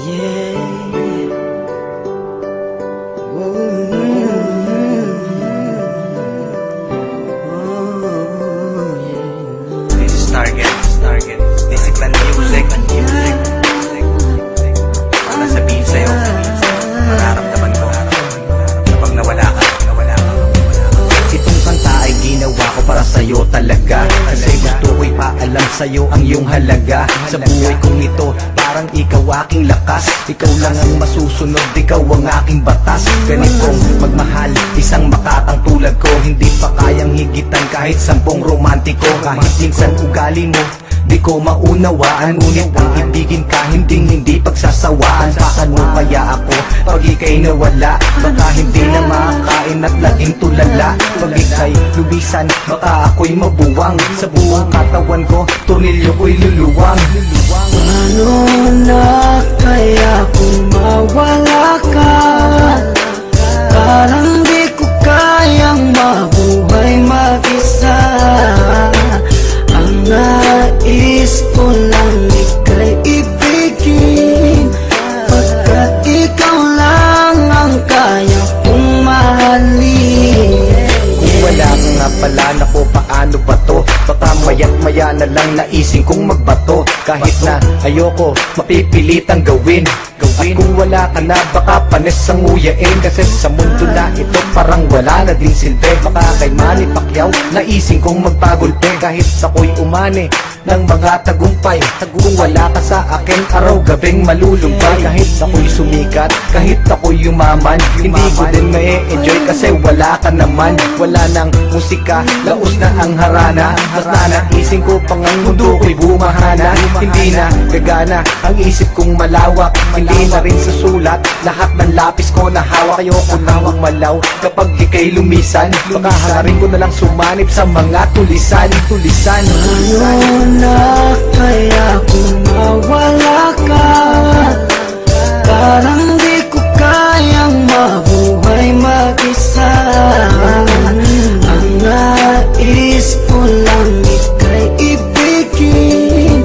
This is Target. Discipline Music. Para sabihin sa'yo, mararamdaman ko kapag nawala ka. Itong kanta ay ginawa ko para sa'yo talaga, kasi gusto ko'y paalam sa'yo ang iyong halaga. Sa buhay kong ito, parang ikaw aking lakas. Ikaw lang ang masusunod, ikaw ang aking batas. Ganitong magmahal, isang makatang tulad ko, hindi pa kayang higitan kahit 10 romantiko. Kahit minsan ugali mo di ko maunawaan, ngunit ang ibigin ka hindi pagsasawaan. Paano kaya ako pag ika'y nawala? Baka hindi na makakain at laging tulala. Pag ika'y lubisan, baka ako'y mabuwang. Sa buong katawan ko, tornilyo ko'y luluwang. Paano na kaya kung mawala ka? Parang di ko kayang mabuhay mag-isa. Ang nais ko lang ika'y ibigin, pagkat ikaw lang ang kaya kong mahalin. Kung wala ka nga pala, naku paano ba to? Baka maya't maya na lang naising kong magbato. Kahit na ayoko, mapipilitang gawin. At kung wala ka na, baka panis ang nguyain. Kasi sa mundo na ito, parang wala na din silbi. Baka kay Manny Pacquiao, naising kong magpagulpe. Kahit ako'y umani ng mga tagumpay, kung wala ka sa akin, araw-gabing malulumpay. Kahit ako'y sumikat, kahit ako'y yumaman, hindi ko din ma-enjoy kasi wala ka naman. Wala nang musika, laos na ang harana. Mas nanaising ko pang ang mundo ko'y bumahana. Hindi na gagana ang isip kong malawak, hindi na rin sa sulat lahat ng lapis ko na hawak. Ayoko na malaw kapag ika'y lumisan, baka hangarin ko na lang sumanib sa mga tulisan. Paano na kaya kung mawala ka? Parang di ko kayang mabuhay mag-isa. Ang nais ko lang ika'y ibigin,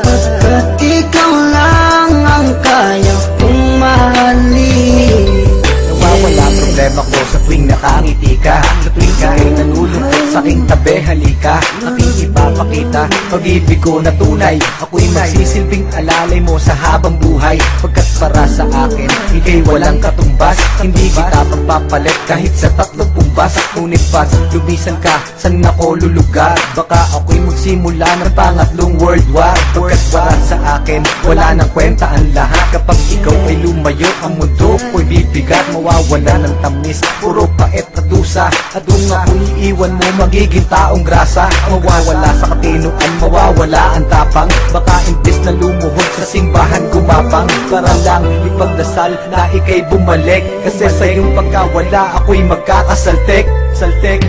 pagkat ikaw lang ang kaya kong mahalin. Nawawala problema ko sa tuwing nakangiti ka, sa tuwing kahit nalulungkot sa aking tabi, halika. Aking ipapakita pag-ibig ko na tunay. Ako'y magsisilbing alalay mo sa habang buhay, pagkat para sa akin ika'y walang katumbas. Hindi kita pagpapalit kahit sa 3 pumbas. Ngunit pas lubisan ka, saan ako lulugar? Baka ako'y magsimula ng pangatlong world war. Pagkat para sa akin wala nang kwenta ang lahat. Kapag ikaw ay lumayo, ang mundo ko'y bibigat. Mawawala ng tamis, puro pait at dusa. At kung ako'y iiwan mo, magiging taong grasa. Mawawala sa katinuan, mawawala ang tapang. Baka imbis na lumuhod sa simbahan gumapang, para lang ipagdasal na ika'y bumalik. Kasi sa iyong pagkawala, ako'y magkakasaltek. Saltek.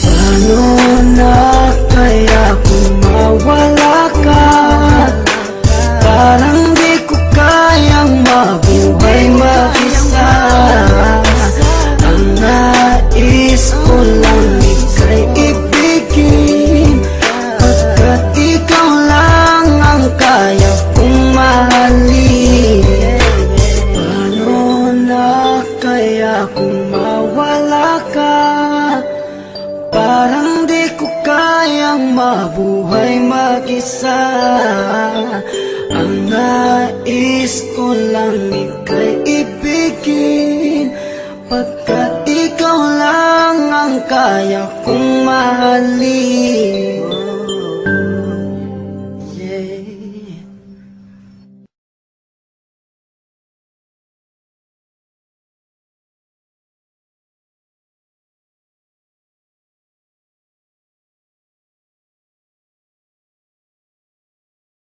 Paano na kaya kung mawala ka? Parang di ko kayang mabuhay mag-isa. Ang nais ko lang ika'y ibigin, pagkat ikaw lang ang kaya kong mahalin. Paano na kaya kung mawala ka? Parang di ko kayang mabuhay mag-isa. Ang nais ko lang ika'y ibigin, pagkat ikaw lang ang kaya kong mahalin.